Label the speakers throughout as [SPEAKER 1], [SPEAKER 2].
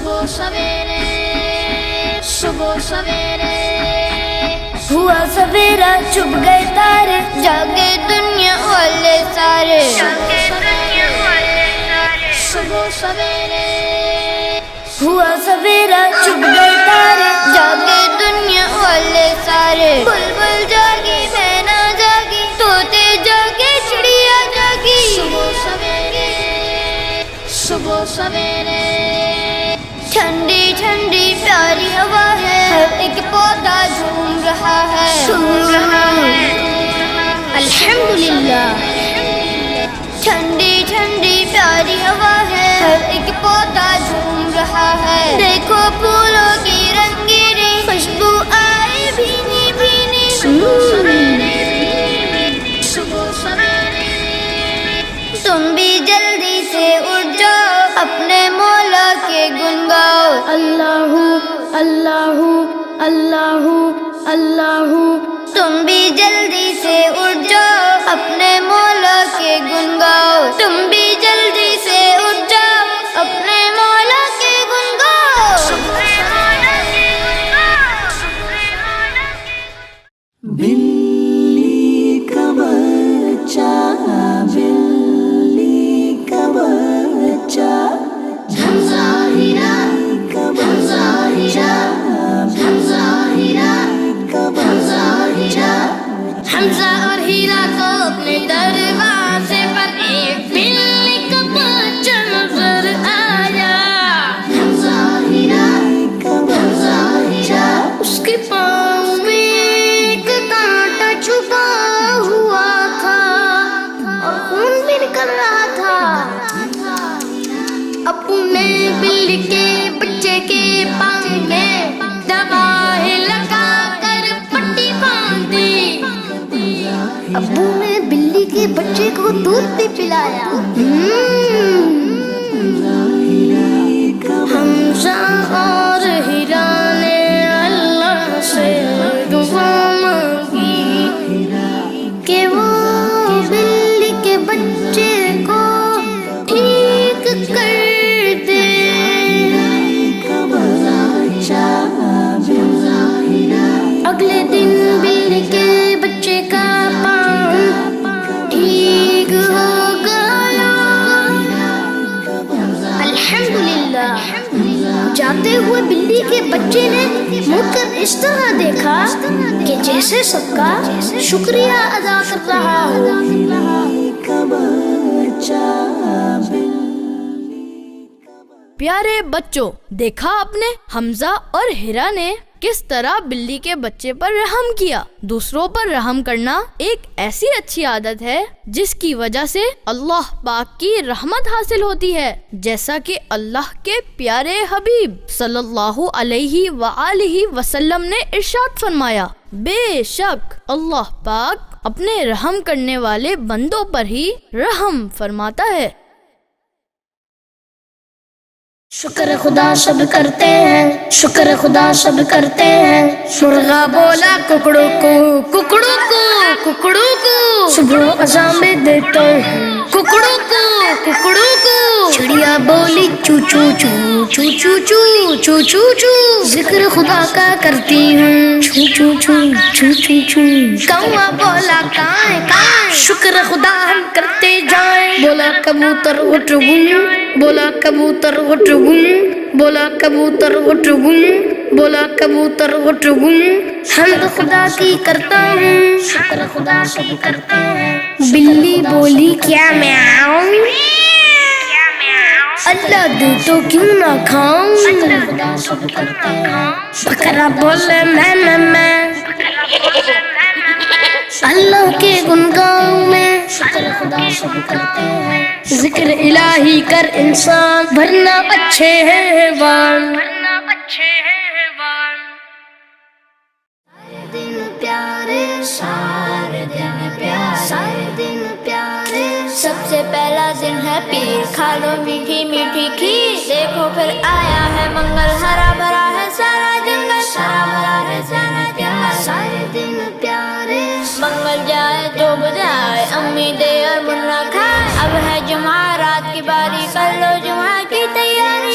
[SPEAKER 1] صبح سویرے صبح سویرے
[SPEAKER 2] ہوا سویرا چھپ گئے تارے، جاگے دنیا والے سارے،
[SPEAKER 1] صبح سویرے
[SPEAKER 2] ہوا سویرا چھپ گئے تارے، جاگے دنیا والے سارے، بلبل جاگی مینا جاگی، طوطے جاگے چڑیا جاگی،
[SPEAKER 1] صبح سویرے صبح سویرے
[SPEAKER 2] ٹھنڈی ٹھنڈی پیاری ہوا ہے، ہر ایک پودا جھوم رہا ہے، جھوم رہا ہے، الحمدللہ۔ ٹھنڈی ٹھنڈی پیاری ہوا ہے، ہر ایک پودا جھوم رہا ہے، دیکھو پھولوں کی رنگینی، خوشبو آئے بھینی بھینی،
[SPEAKER 1] صبح سویرے صبح سویرے
[SPEAKER 2] تم بھی جلدی سے اٹھ جاؤ، اپنے مولا کے گن گاؤ، اللہ اللہ اللہ اللہ، تم بھی جلدی سے اٹھ جاؤ، اپنے مولا کے گن گاؤ، تم بھی جلدی سے اٹھ جاؤ، اپنے مولا کے گن گاؤ، اپنے مولا کے گن گاؤ۔
[SPEAKER 3] بلی کا بچہ، بلی کا بچہ،
[SPEAKER 1] حمزہ ہیرا حمزہ ہیرا حمزہ ہیرا حمزہ ہیرا
[SPEAKER 2] حمزہ اور ہیرا کو اپنے دروازے پر ایک بلی کا بچہ نظر آیا،
[SPEAKER 1] حمزہ ہیرا حمزہ ہیرا
[SPEAKER 2] اس کے پاؤں میں ایک کانٹا چھپا ہوا تھا اور خون بھی نکل رہا تھا۔ ابو نے بلی کے بچے کے پاؤں میں دوائی لگا کر پٹی باندھی، ابو نے بلی کے بچے کو دودھ بھی پلایا۔ حمزہ اور ہیرا نے اللہ سے دعا مانگی کہ وہ بلی کے بچے کو ٹھیک کر دے۔ اگلے دن بلی کے بچے کا پاؤں ٹھیک ہو گیا، الحمدللہ۔ جاتے ہوئے بلی کے بچے نے منہ کر اس طرح دیکھا کہ جیسے سب کا شکریہ ادا کر رہا ہو۔
[SPEAKER 4] پیارے بچوں، دیکھا آپ نے حمزہ اور ہیرا نے کس طرح بلی کے بچے پر رحم کیا۔ دوسروں پر رحم کرنا ایک ایسی اچھی عادت ہے جس کی وجہ سے اللہ پاک کی رحمت حاصل ہوتی ہے، جیسا کہ اللہ کے پیارے حبیب صلی اللہ علیہ وآلہ وسلم نے ارشاد فرمایا، بے شک اللہ پاک اپنے رحم کرنے والے بندوں پر ہی رحم فرماتا ہے۔
[SPEAKER 2] شکر خدا سب کرتے ہیں، شکر خدا سب کرتے ہیں، مرغا بولا ککڑوں کو، ککڑوں کو، ککڑوں کو، صبح اذان میں دیتے ہیں، ککڑوں کو، ککڑوں کو، چڑیا بولی چو چو چو، چو چو چو، چو چو چو، ذکر خدا کا کرتی ہوں، چو چو چو، چو چو چو، کوا بولا کائیں کائیں، شکر خدا ہم کرتے جائیں، بولا کبوتر اٹھ گن، بولا کبوتر اٹھ گن، بولا کبوتر اٹھ گن، بولا کبوتر اٹھ گن، حمد خدا کی کرتا ہوں، شکر خدا کی کرتا ہوں۔ بلی بولی کیا میاؤں، اللہ دے تو کیوں نہ کھاؤں، خدا سب کرتا ہوں۔ بکرا بولے میں اللہ کے گن گاؤں میں، شکر خدا سب کرتے ہیں۔ ذکر الہی کر انسان، ورنہ اچھے ہیں حیوان، سارے دن پیارے، سارے دن پیارے، سارے دن پیارے، سب سے پہلا دن ہے پیر، کھا لو میٹھی میٹھی کھیر، دیکھو پھر آیا ہے منگل، ہرا بھرا ہے سارا جنگل، ہرا بھرا ہے سارا جنگل، سارے دن پیارے، منگل جائے تو بجائے، امی دے اور منا کھائے، اب ہے جمعہ رات کی باری، کر لو جمعہ کی تیاری،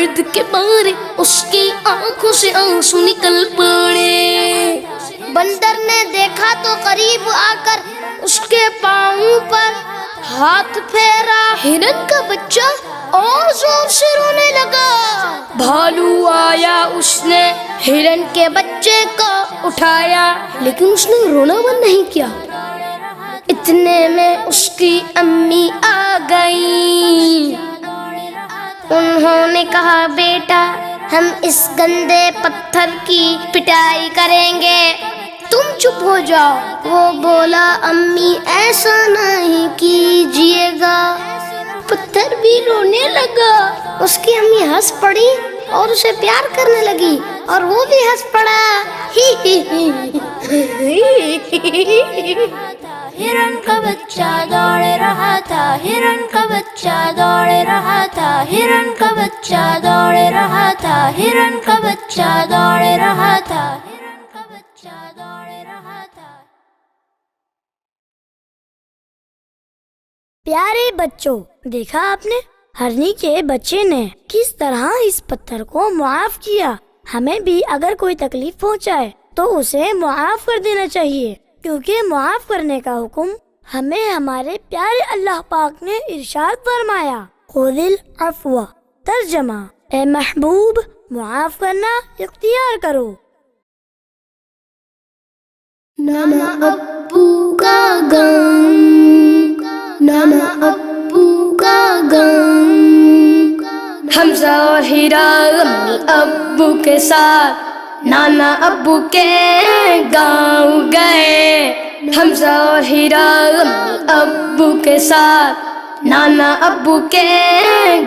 [SPEAKER 2] درد کے مارے اس کی آنکھوں سے آنسو نکل پڑے۔ بندر نے دیکھا تو قریب آ کر اس کے پاؤں پر ہاتھ پھیرا۔ ہرن کا بچہ اور زور سے رونے لگا۔ بھالو آیا، اس نے ہرن کے بچے کو اٹھایا، لیکن اس نے رونا بند نہیں کیا۔ اتنے میں اس کی امی آ گئی۔ انہوں نے کہا بیٹا ہم اس گندے پتھر کی پٹائی کریں گے، تم چپ ہو جاؤ۔ وہ بولا امی ایسا نہیں کیجیے گا۔ پتھر بھی رونے لگا۔ اس کی امی ہنس پڑی اور اسے پیار کرنے لگی اور وہ بھی ہنس پڑا۔
[SPEAKER 5] ہرن کا بچہ دوڑ رہا تھا، ہرن کا بچہ دوڑ رہا تھا، ہرن کا بچہ دوڑ رہا تھا، ہرن کا بچہ دوڑ رہا تھا، ہرن کا بچہ دوڑ رہا تھا۔
[SPEAKER 2] پیارے بچوں، دیکھا آپ نے ہرنی کے بچے نے کس طرح اس پتھر کو معاف کیا۔ ہمیں بھی اگر کوئی تکلیف پہنچائے تو اسے معاف کر دینا چاہیے، کیونکہ معاف کرنے کا حکم ہمیں ہمارے پیارے اللہ پاک نے ارشاد فرمایا، خذ العفو۔ ترجمہ، اے محبوب معاف کرنا اختیار کرو۔ نانا ابو کا غم، نانا ابو کا غم۔ حمزہ اور ہیرا امی ابو کے ساتھ نانا ابو کے گاؤں گئے۔ حمزہ اور ہیرا امی ابو کے ساتھ نانا ابو کے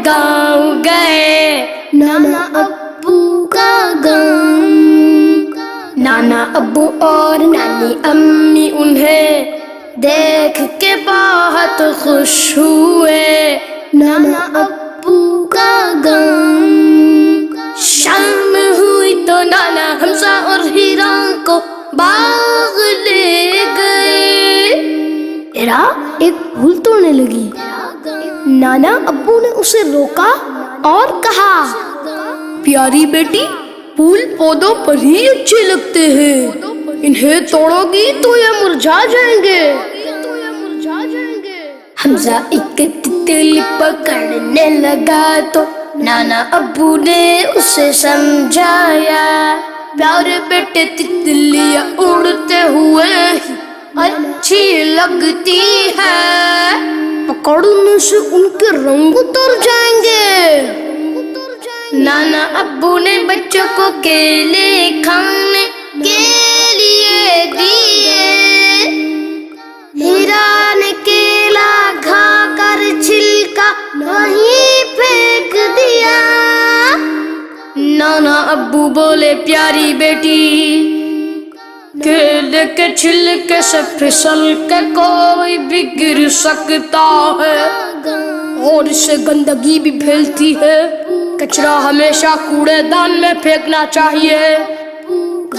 [SPEAKER 2] گاؤں گئے۔ نانا ابو کا غم۔ نانا ابو اور نانی امی انہیں دیکھ کے بہت خوش ہوئے۔ نانا ابو کا غم۔ شام ہوئی تو نانا حمزہ اور ہیرا کو باغ لے گئے۔ ہیرا ایک پھول توڑنے لگی۔ نانا ابو نے اسے روکا اور کہا، پیاری بیٹی پھول پودوں پر ہی اچھے لگتے ہیں، انہیں توڑو گی تو یہ مرجھا جائیں گے۔ حمزہ ایک تتلی پکڑنے لگا تو نانا ابو نے اسے سمجھایا، پیارے بیٹے تتلیاں اڑتے ہوئے ہی اچھی لگتی ہے، پکڑنے سے ان کے رنگ اتر جائیں گے۔ نانا ابو نے بچوں کو کیلے کھانے کے لیے دیے۔ ہیرا نے کیلا کھا کر چھلکا وہیں پھینک دیا۔ نانا ابو بولے، پیاری بیٹی کیلے کے چھلکے سے پھسل کے کوئی بھی گر سکتا ہے اور اس سے گندگی بھی پھیلتی ہے، کچرا ہمیشہ کوڑے دان میں پھینکنا چاہیے۔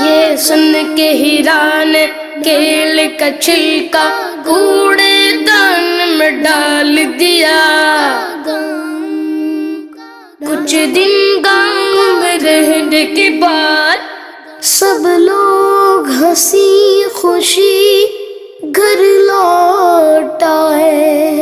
[SPEAKER 2] یہ سن کے ہیرا نے کیلے کا چھلکا کوڑے دان میں ڈال دیا۔ کچھ دن گاؤں میں رہنے کے بعد سب لوگ ہنسی خوشی گھر لوٹ آئے۔